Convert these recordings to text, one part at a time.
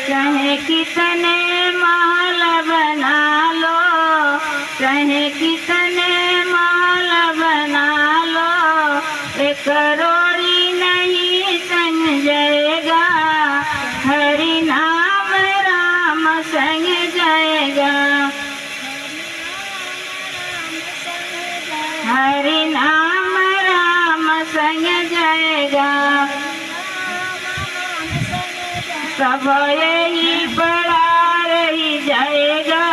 चाहे कितने महल बना लो, चाहे कितने महल बना लो, एक करोड़ी नहीं संग जाएगा, हरि नाम राम संग जाएगा, हरि नाम राम संग जाएगा। सब यही पड़ा रही जाएगा,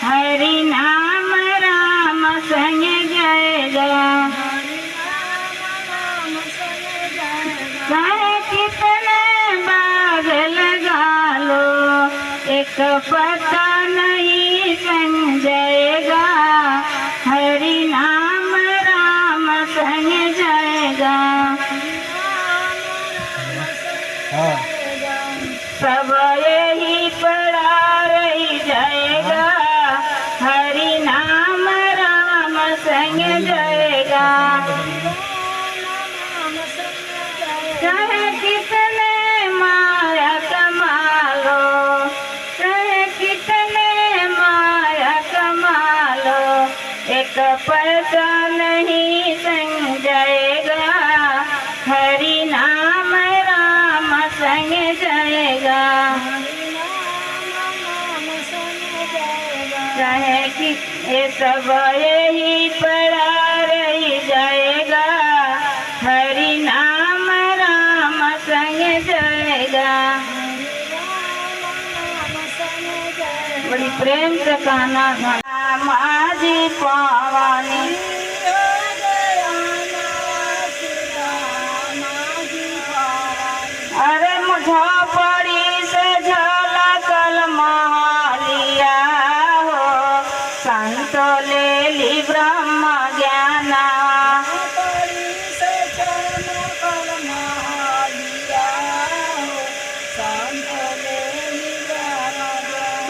हरि नाम राम संग जाएगा। चाहे कितने बाग लगा लो, एक पत्ता नहीं संग जाएगा, हरि नाम राम संग जाएगा। सब यही पड़ा रही जाएगा, हरि नाम राम संग जाएगा। चाहे कितने माया कमा लो, चाहे कितने माया कमा लो, एक पैसा नहीं संग जाएगा, हरि नाम राम संग जाएगा। चाहे कि ये सब यही पड़ा रही जाएगा, हरि नाम राम संग जाएगा। बड़ी प्रेम से कहना था माझी पावानी, अरे मुझे पड़ी से झलकल महालिया हो, संत ले ली ब्रह्म ज्ञाना,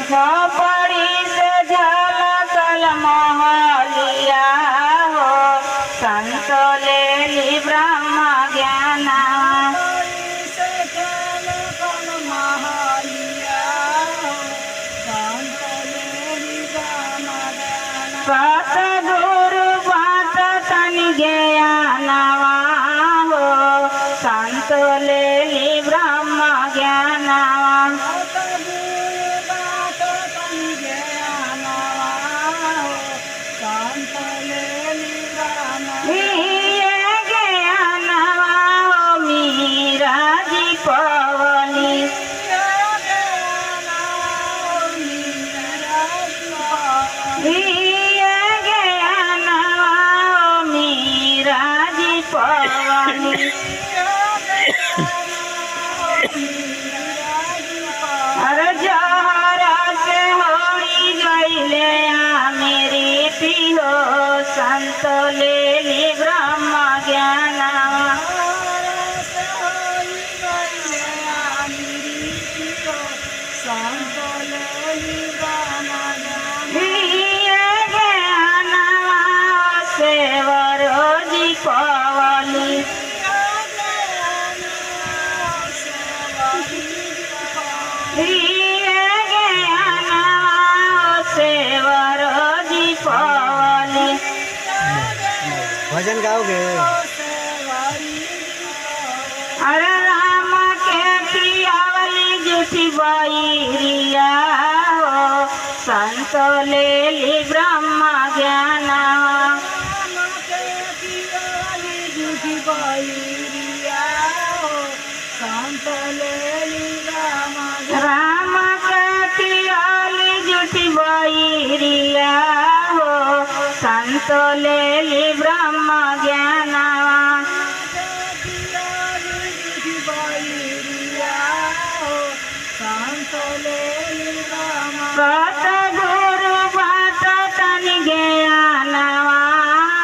झोपड़ी से झलकल महालिया हो, संत ले ली ब्रह्म ज्ञाना, सतगुरु बात तन ज्ञानवा हो, संत ले ली ब्रह्म ज्ञानवा, अरे जहरा से होई गईले मेरी पियो, संत ले ली ब्रह्म ज्ञाना, सेवरोजी पवली, सेवरोजी पवली। भजन गाओगे? अरे राम के पियावली जूठी बैरिया हो, संत ले ली ब्रह्म ज्ञाना, राम के पियाली जूठी बैरिया हो, संत ले ली ब्रह्म ज्ञाना, सतगुरु बात तन ज्ञानवा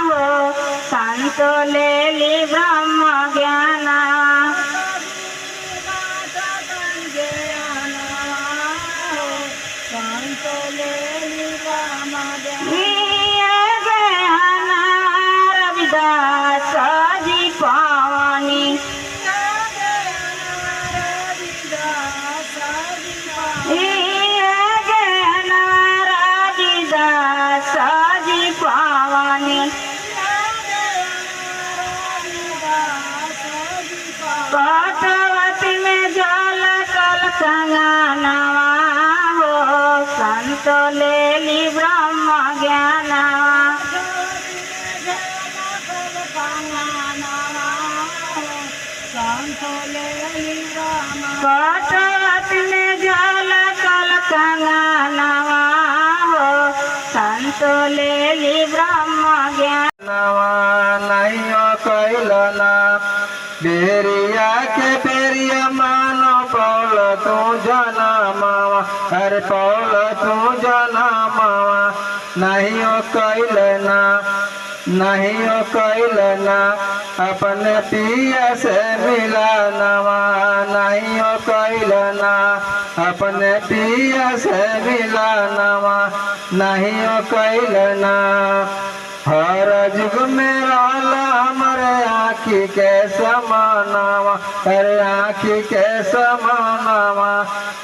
हो, संत ले ली ब्रह्म ज्ञाना, रविदास जी पानी, संगनवा हो संत लेली ब्रह्म ज्ञानवा कटवत में जल कल कंगनवा हो संत लेली ब्रह्म ज्ञानवा नहीं कैलना बेरिया के बेरिया मानो पौल तू जनमावा हर पौल तू जनमावा नहीं कैलना नहीं कैलना अपने पिया से मिलानवा नहीं कैलना अपने पिया से मिलानवा नहीं कैलना हर जुग में रहला हमारे आँखी के समानवा हर आँखी के समानवा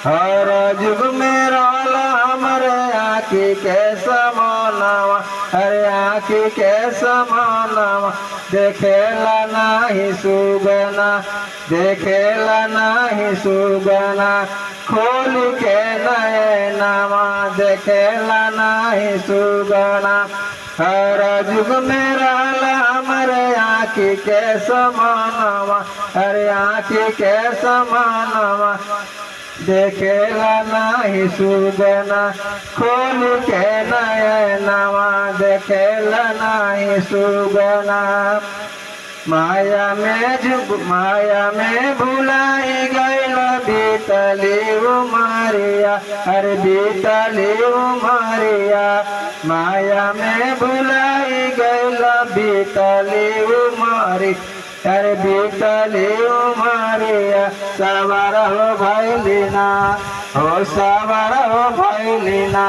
हर जुग में रहला हमारे आँखी के समानवा हर आँखी के समानवा देखेला नहीं सुगना देखेला नहीं सुगना खोल के नयनवा देखेला नहीं सुगना हर जुग में रहला हमारे आँखी के समानवा हर आँखी के समानवा देखेला नहीं सुगना खोल के नयनवा देखेला नहीं सुगना माया में भुलाई गईल बीतली उमरिया हर बीतली उमरिया माया में भुलाई गईल बीतली उमरी हर बीतली उमरिया सवार हो भैलिना हो सवार हो भैलिना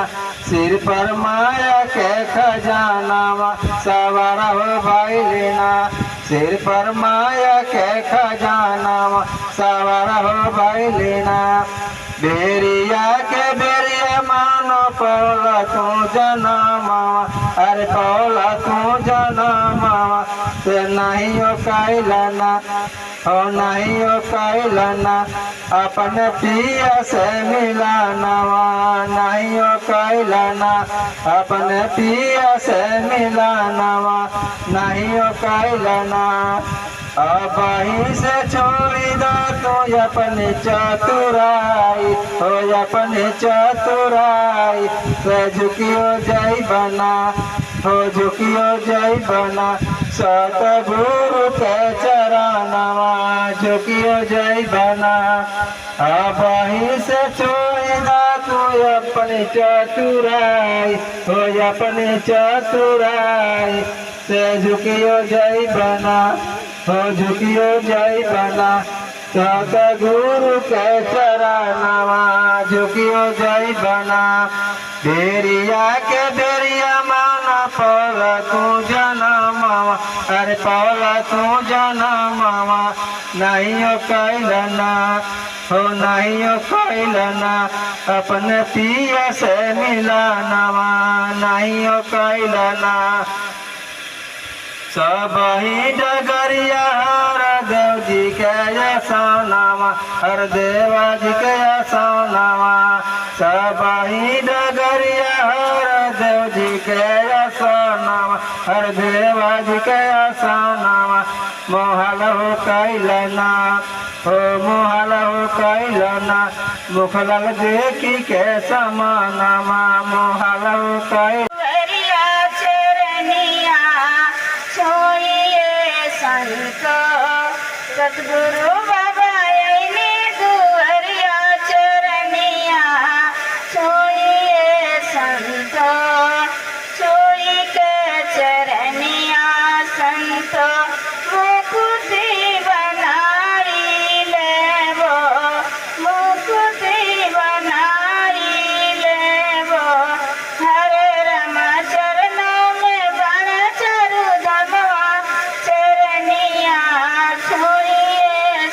सिर पर माया के खजानावा सवार हो भैलिना सिर पर माया के खजानावा सवार हो भैलिना बेरिया के बेरिया मानो पौला तू जनमावा अरे पौला तू जनमावा से नहीं हो कैलना हो नहीं हो कैलना अपने पिया से मिलानवा नहीं हो कैलना अपने पिया से मिलानवा नहीं हो कैलना अब वहीं से छोड़ी दो तो अपनी चतुराई हो अपनी चतुराई से झुकियो जय बना हो झुकियो जय बना सतगुरु के चरणवा झुकियो जय बना अब वहीं से छोड़ी दो तो अपनी चतुराई हो अपनी चतुराई से झुकियो जय बना हो झुकियो जय बना सतगुरु के चरणवा झुकियो जय बना बेरिया के बेरिया माना पौला तू जनमावा अरे पौला तू जनमावा नहीं हो कैलना हो नहीं हो कैलना अपने पिया से मिलानवा नहीं हो कैलना सब ही डगरिया हर देव जी के सोनावा हर देवा जी के सोनावा सब ही डगरिया हर देव जी के सोनावा हर देवा जी के सोनावा मोहल हो कैलना हो मोहल हो कैलना मुखलाल देखी के समानावा मोहल हो कैल सतगुरु बाबा ने दुआरिया चरनिया छोड़िए संत छोड़ी के चरनिया संत मुकुति बनाई लेबो मुकुति बनाई लेबो हरे रमा चरणों में बन चरु धमवा चरनिया छोड़िए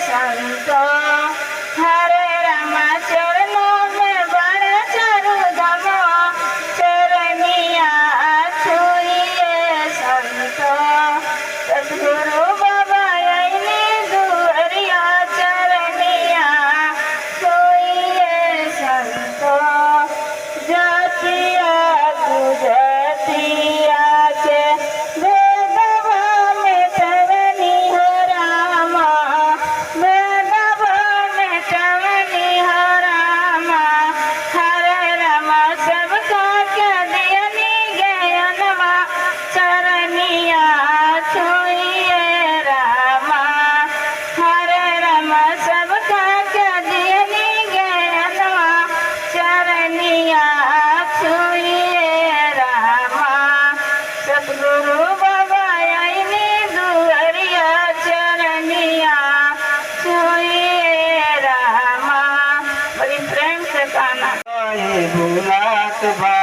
भूलात बा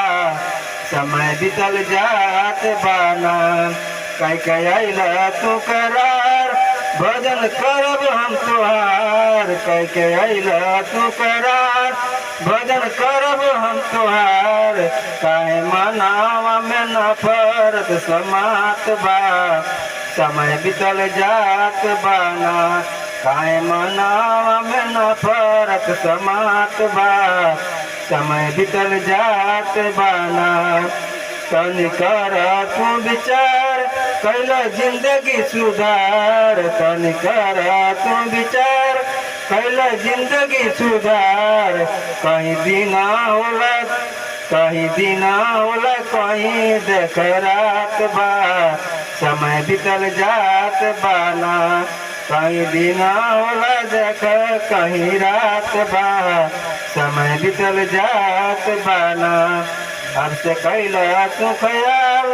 समय बीतल जात बाना कई कइला तू करार भजन करब हम तुहार कई कइला तू करार भजन करब हम तुहार काहे मनावा में नफरत समात बा समय बीतल जात बाना काहे मनावा में नफरत समात बा समय बीतल जात बाना तनि कर तू विचार कैला जिंदगी सुधार तनि कर तू विचार कैला जिंदगी सुधार कहीं दिना होला कहीं दिना होला कहीं देख रात बा समय बीतल जात बाना कहीं दिना होला देख कहीं रात बा समय बीतल जात बाना अब से कैला तू ख्याल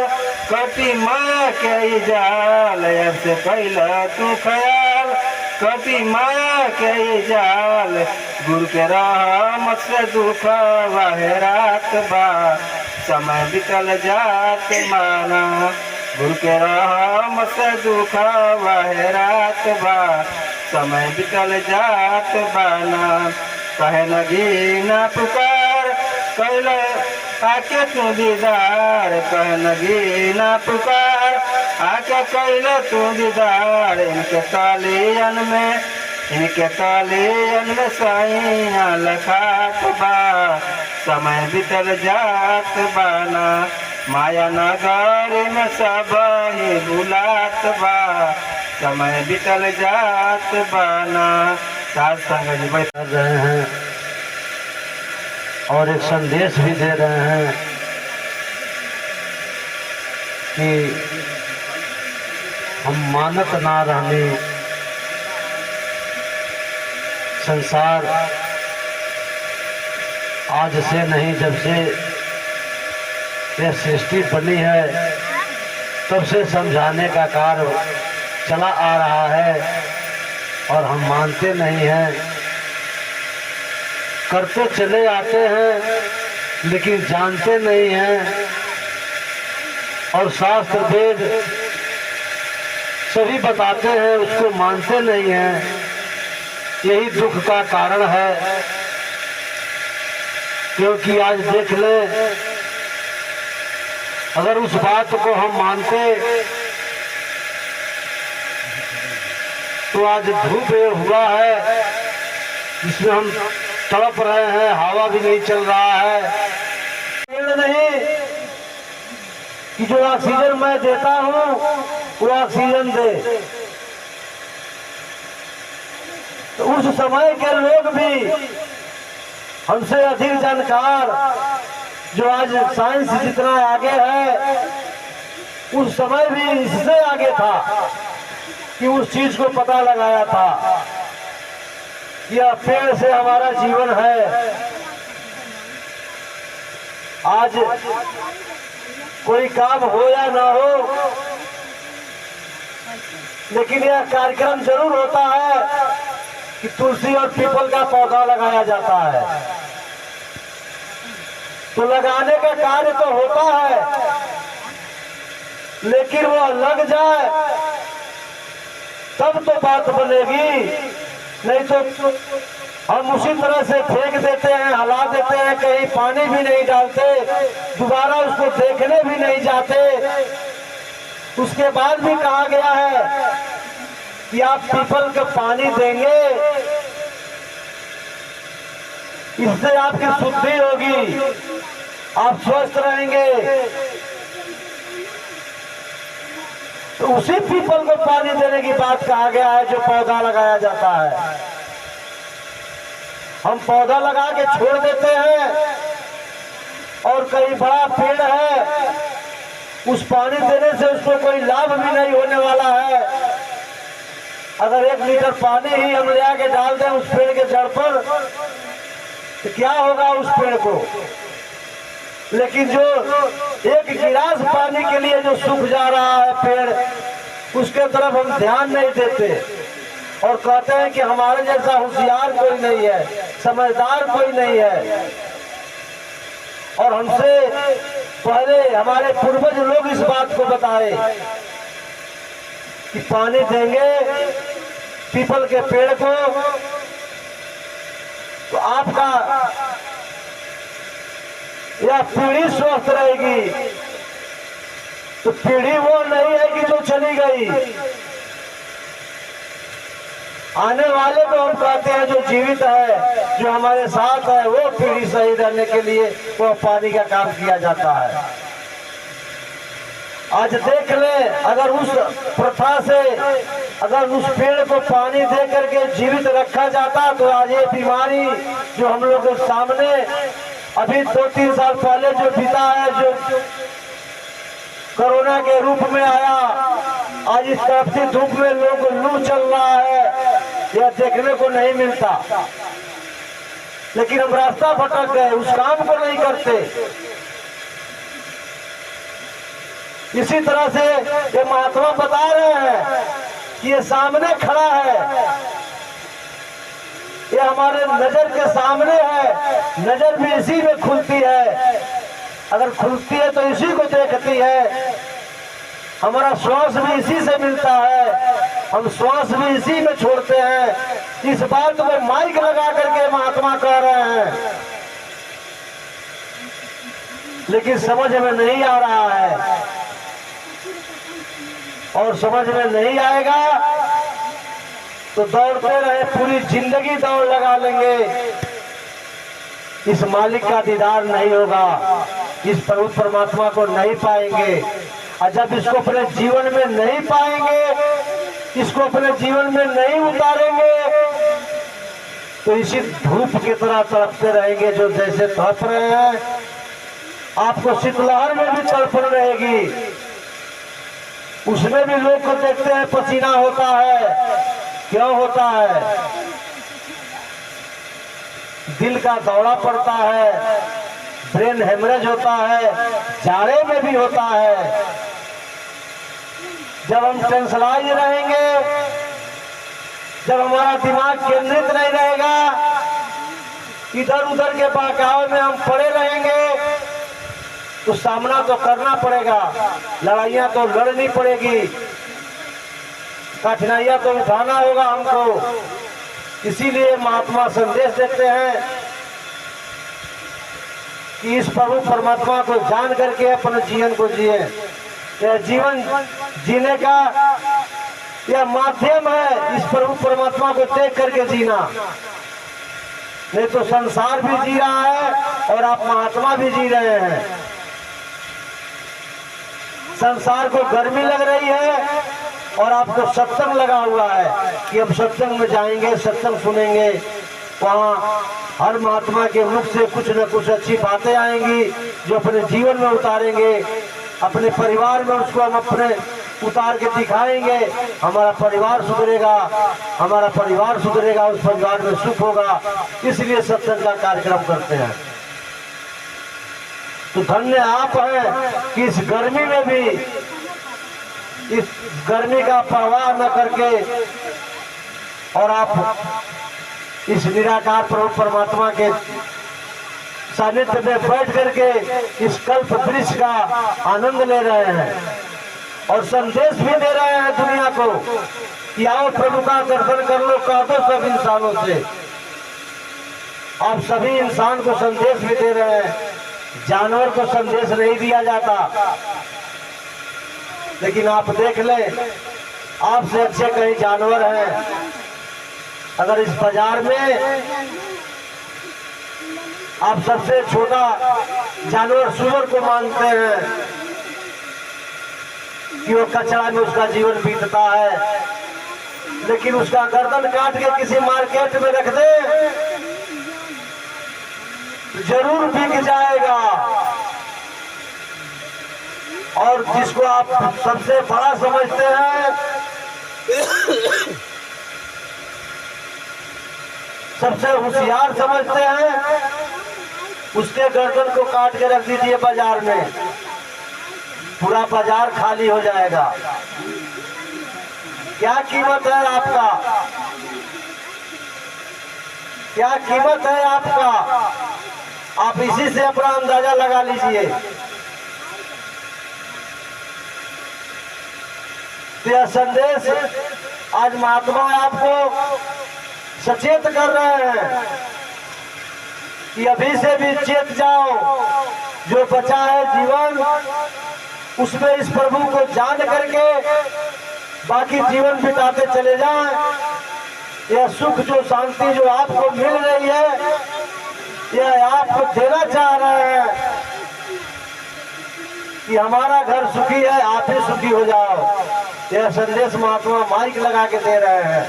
कटी माया के जाल अब से कैला तू ख्याल कटी माया के जाल गुरु के रहमत से दुख वाहे रात बा समय बीतल जात माना गुरु के रहमत से दुख वाहे रात बा समय बीतल जात बाना कहे लगी ना पुकार कैला आके तू दीदार कह लगी ना पुकार आके कैला तू दीदार इनके तालियन में सैया लखात बा समय बीतल जात बाना माया नगर में सब ही भूलात बा समय बीतल जात बाना। साथ संग बैठ रहे हैं और एक संदेश भी दे रहे हैं कि हम मानत ना रहने संसार आज से नहीं जब से यह सृष्टि बनी है तब से समझाने का कार्य चला आ रहा है और हम मानते नहीं हैं, करते चले आते हैं लेकिन जानते नहीं हैं और शास्त्र वेद सभी बताते हैं उसको मानते नहीं हैं। यही दुख का कारण है क्योंकि आज देख ले अगर उस बात को हम मानते तो आज धूप हुआ है जिसमें हम तड़प रहे हैं, हवा भी नहीं चल रहा है। पेड़ नहीं कि जो ऑक्सीजन मैं देता हूं वो ऑक्सीजन दे, तो उस समय के लोग भी हमसे अधिक जानकार जो आज साइंस जितना आगे है उस समय भी इससे आगे था कि उस चीज को पता लगाया था। यह पेड़ से हमारा जीवन है। आज कोई काम हो या ना हो लेकिन यह कार्यक्रम जरूर होता है कि तुलसी और पीपल का पौधा लगाया जाता है। तो लगाने का कार्य तो होता है लेकिन वो लग जाए तब तो बात बनेगी, नहीं तो हम उसी तरह से फेंक देते हैं, हला देते हैं, कहीं पानी भी नहीं डालते, दोबारा उसको देखने भी नहीं जाते। उसके बाद भी कहा गया है कि आप पीपल को पानी देंगे इससे आपकी शुद्धि होगी, आप स्वस्थ रहेंगे। तो उसी पीपल को पानी देने की बात कहा गया है जो पौधा लगाया जाता है। हम पौधा लगा के छोड़ देते हैं और कई बड़ा पेड़ है उस पानी देने से उसको कोई लाभ भी नहीं होने वाला है। अगर 1 लीटर पानी ही हम ले आके डाल दें उस पेड़ के जड़ पर तो क्या होगा उस पेड़ को। लेकिन जो 1 गिलास पानी के लिए जो सूख जा रहा है पेड़ उसके तरफ हम ध्यान नहीं देते और कहते हैं कि हमारे जैसा होशियार कोई नहीं है, समझदार कोई नहीं है। और हमसे पहले हमारे पूर्वज लोग इस बात को बताए कि पानी देंगे पीपल के पेड़ को तो आपका यह पीढ़ी स्वस्थ रहेगी। तो पीढ़ी वो नहीं है कि जो चली गई, आने वाले को हम कहते हैं जो जीवित है, जो हमारे साथ है, वो पीढ़ी सही रहने के लिए वो पानी का काम किया जाता है। आज देख ले, अगर उस प्रथा से अगर उस पेड़ को पानी दे करके जीवित रखा जाता तो आज ये बीमारी जो हम लोग के सामने अभी 2-3 साल पहले जो बीता है, जो कोरोना के रूप में आया, आज इस तपती धूप में लोगों को लू चल रहा है, यह देखने को नहीं मिलता। लेकिन हम रास्ता भटक गए, उस काम को नहीं करते। इसी तरह से ये महात्मा बता रहे हैं कि ये सामने खड़ा है, ये हमारे नजर के सामने है, नजर भी इसी में खुलती है, अगर खुलती है तो इसी को देखती है। हमारा श्वास भी इसी से मिलता है, हम श्वास भी इसी में छोड़ते हैं। इस बात को माइक लगा करके महात्मा कह रहे हैं, लेकिन समझ में नहीं आ रहा है, और समझ में नहीं आएगा तो दौड़ते रहे, पूरी जिंदगी दौड़ लगा लेंगे, इस मालिक का दीदार नहीं होगा, इस प्रभु परमात्मा को नहीं पाएंगे। और जब इसको अपने जीवन में नहीं पाएंगे, इसको अपने जीवन में नहीं उतारेंगे, तो इसी धूप की तरह तड़पते रहेंगे, जो जैसे तड़प रहे हैं। आपको शीतलहर में भी तड़पन रहेगी, उसमें भी लोग को देखते हैं पसीना होता है। क्यों होता है? दिल का दौरा पड़ता है, ब्रेन हेमरेज होता है, जाड़े में भी होता है। जब हम टेंशनाइज रहेंगे, जब हमारा दिमाग केंद्रित नहीं रहेगा, इधर उधर के बहकावे में हम पड़े रहेंगे, तो सामना तो करना पड़ेगा, लड़ाइयां तो लड़नी पड़ेगी, कठिनाइयां तो उठाना होगा हमको। इसीलिए महात्मा संदेश देते हैं कि इस प्रभु परमात्मा को जान करके अपने जीवन को जिए। यह जीवन जीने का यह माध्यम है, इस प्रभु परमात्मा को देख करके जीना। नहीं तो संसार भी जी रहा है और आप महात्मा भी जी रहे हैं। संसार को गर्मी लग रही है और आपको सत्संग लगा हुआ है कि हम सत्संग में जाएंगे, सत्संग सुनेंगे, वहाँ हर महात्मा के मुख से कुछ न कुछ अच्छी बातें आएंगी जो अपने जीवन में उतारेंगे, अपने परिवार में उसको हम अपने उतार के दिखाएंगे। हमारा परिवार सुधरेगा, हमारा परिवार सुधरेगा, उस परिवार में सुख होगा। इसलिए सत्संग का कार्यक्रम करते हैं। तो धन्य आप हैं कि इस गर्मी में भी, इस गर्मी का परवाह न करके, और आप इस निराकार प्रभु परमात्मा के सानिध्य में बैठ करके इस कल्प वृक्ष का आनंद ले रहे हैं और संदेश भी दे रहे हैं दुनिया को कि आओ प्रभु का दर्शन कर लो, कह दो सब इंसानों से। आप सभी इंसान को संदेश भी दे रहे हैं, जानवर को संदेश नहीं दिया जाता। लेकिन आप देख ले, आपसे अच्छे कई जानवर हैं। अगर इस बाजार में आप सबसे छोटा जानवर सूअर को मानते हैं कि वो कचरा में उसका जीवन बीतता है, लेकिन उसका गर्दन काट के किसी मार्केट में रख दे जरूर बिक जाएगा। और जिसको आप सबसे बड़ा समझते हैं, सबसे होशियार समझते हैं, उसके गर्दन को काट के रख दीजिए बाजार में, पूरा बाजार खाली हो जाएगा। क्या कीमत है आपका? क्या कीमत है आपका? आप इसी से अपना अंदाजा लगा लीजिए। तो यह संदेश आज महात्मा आपको सचेत कर रहे हैं कि अभी से भी चेत जाओ, जो बचा है जीवन उसमें इस प्रभु को जान करके बाकी जीवन बिताते चले जाएं। यह सुख जो शांति जो आपको मिल रही है, यह आपको देना चाह रहे हैं कि हमारा घर सुखी है, आप ही सुखी हो जाओ। यह संदेश महात्मा माइक लगा के दे रहे हैं।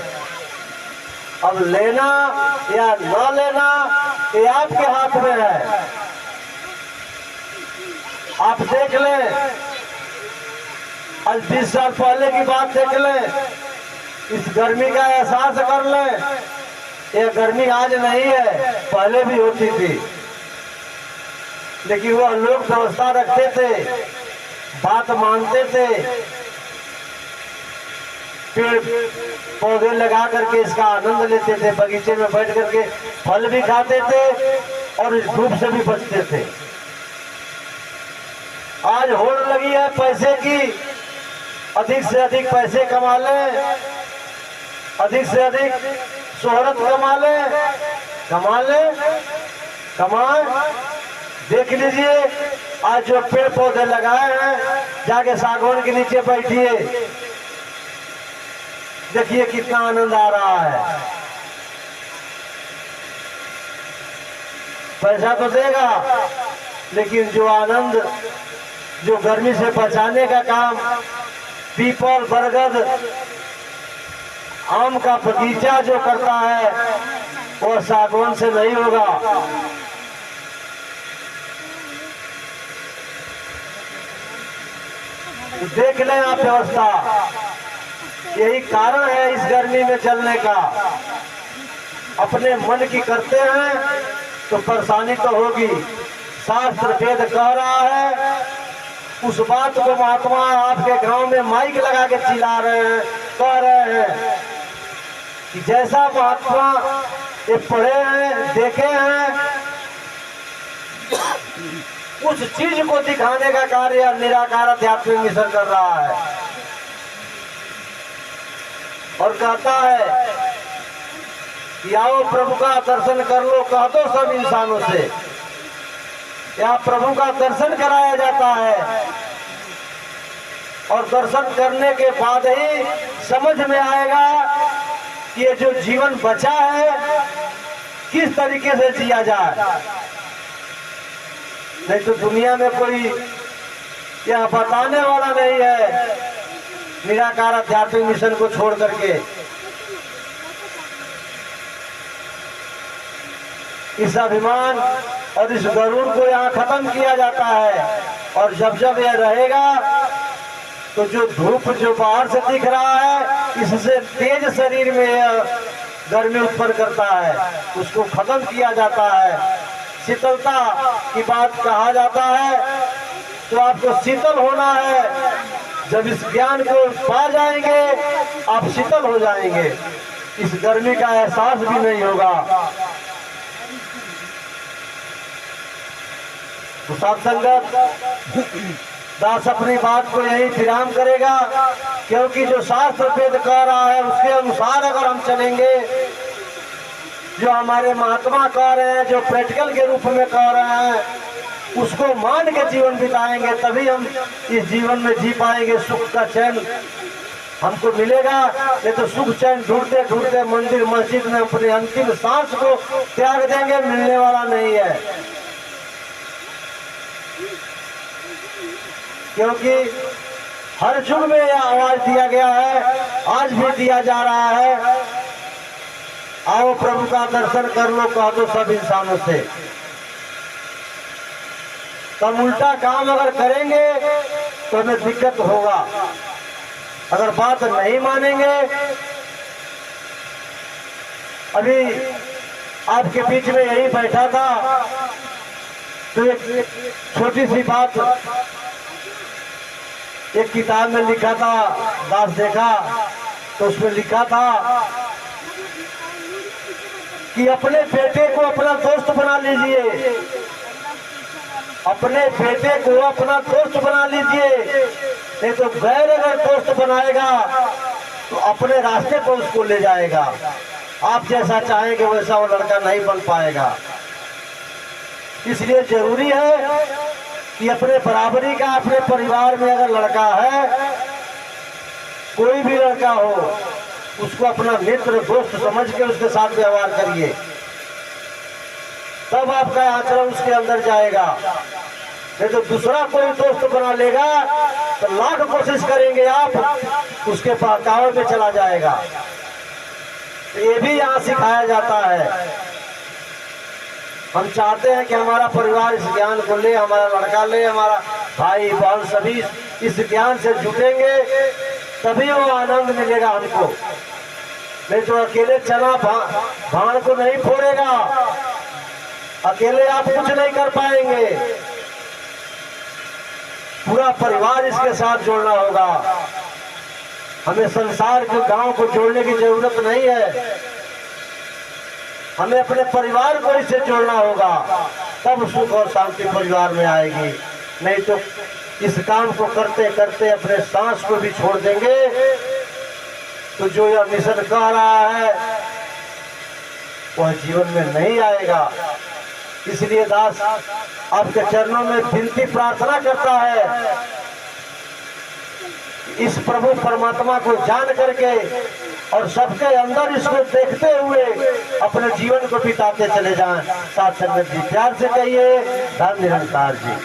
अब लेना या न लेना ये आपके हाथ में है। आप देख लें, आज 20 साल पहले की बात देख लें, इस गर्मी का एहसास कर लें। यह गर्मी आज नहीं है, पहले भी होती थी, लेकिन वह लोग व्यवस्था रखते थे, बात मानते थे, पेड़ पौधे लगा करके इसका आनंद लेते थे, बगीचे में बैठ करके फल भी खाते थे और इस धूप से भी बचते थे। आज होड़ लगी है पैसे की, अधिक से अधिक पैसे कमा लें, अधिक से अधिक शोहरत कमा लें, कमाएं। देख लीजिए आज जो पेड़ पौधे लगाए हैं, जाके सागौन के नीचे बैठिए, देखिए कितना आनंद आ रहा है। पैसा तो देगा, लेकिन जो आनंद, जो गर्मी से बचाने का काम पीपल, बरगद, आम का बगीचा जो करता है, वो सागौन से नहीं होगा। देख लें आप व्यवस्था, यही कारण है इस गर्मी में चलने का। अपने मन की करते हैं तो परेशानी तो होगी। शास्त्र वेद कह रहा है, उस बात को महात्मा आपके गांव में माइक लगा के चिल्ला रहे हैं, कह रहे हैं कि जैसा महात्मा ये पढ़े हैं, देखे हैं, उस चीज को दिखाने का कार्य निराकार आध्यात्मिक मिशन कर रहा है। और कहता है कि आओ प्रभु का दर्शन कर लो, कह दो सब इंसानों से। यहाँ प्रभु का दर्शन कराया जाता है और दर्शन करने के बाद ही समझ में आएगा कि ये जो जीवन बचा है किस तरीके से जिया जाए। नहीं तो दुनिया में कोई यह बताने वाला नहीं है निराकार आध्यात्मिक मिशन को छोड़ करके। इस अभिमान और इस गरुड़ को यहाँ खत्म किया जाता है। और जब जब यह रहेगा तो जो धूप जो बाहर से दिख रहा है, इससे तेज शरीर में यह गर्मी उत्पन्न करता है, उसको खत्म किया जाता है। शीतलता की बात कहा जाता है, तो आपको शीतल होना है। जब इस ज्ञान को पा जाएंगे आप शीतल हो जाएंगे, इस गर्मी का एहसास भी नहीं होगा। तो सत्संगत दास अपनी बात को यही विराम करेगा, क्योंकि जो शास्त्र वेद कह रहा है उसके अनुसार अगर हम चलेंगे, जो हमारे महात्मा कह रहे हैं, जो प्रैक्टिकल के रूप में कह रहे हैं, उसको मान के जीवन बिताएंगे, तभी हम इस जीवन में जी पाएंगे। सुख का चैन हमको मिलेगा। ये तो सुख चैन ढूंढते ढूंढते मंदिर मस्जिद में अपने अंतिम सांस को त्याग देंगे, मिलने वाला नहीं है। क्योंकि हर युग में यह आवाज दिया गया है, आज भी दिया जा रहा है, आओ प्रभु का दर्शन कर लो, कह दो सब इंसानों से। तब उल्टा काम अगर करेंगे तो हमें दिक्कत होगा। अगर बात नहीं मानेंगे, अभी आपके बीच में यही बैठा था तो एक छोटी सी बात एक किताब में लिखा था, दास देखा तो उसमें लिखा था कि अपने बेटे को अपना दोस्त बना लीजिए, अपने बेटे को अपना दोस्त बना लीजिए, नहीं तो गैर अगर दोस्त बनाएगा तो अपने रास्ते पर उसको ले जाएगा। आप जैसा चाहेंगे वैसा वो लड़का नहीं बन पाएगा। इसलिए जरूरी है कि अपने बराबरी का अपने परिवार में अगर लड़का है, कोई भी लड़का हो, उसको अपना मित्र दोस्त समझ के उसके साथ व्यवहार करिए, तब आपका आचरण उसके अंदर जाएगा। नहीं तो दूसरा कोई दोस्त बना लेगा तो लाख कोशिश करेंगे आप, उसके बहकावे में चला जाएगा। ये भी यहाँ सिखाया जाता है। हम चाहते हैं कि हमारा परिवार इस ज्ञान को ले, हमारा लड़का ले, हमारा भाई बहन सभी इस ज्ञान से जुटेंगे, तभी वो आनंद मिलेगा हमको। नहीं तो अकेले चला भाड़ को नहीं फोड़ेगा, अकेले आप कुछ नहीं कर पाएंगे। पूरा परिवार इसके साथ जोड़ना होगा। हमें संसार के गांव को जोड़ने की जरूरत नहीं है, हमें अपने परिवार को इससे जोड़ना होगा, तब सुख और शांति परिवार में आएगी। नहीं तो इस काम को करते करते अपने सांस को भी छोड़ देंगे तो जो यह मिशन कह रहा है वह जीवन में नहीं आएगा। इसलिए दास आपके चरणों में विनती प्रार्थना करता है, इस प्रभु परमात्मा को जान करके और सबके अंदर इसको देखते हुए अपने जीवन को बिताते चले जाएं। साथ संगत जी प्यार से कहिए, धन निरंकार जी।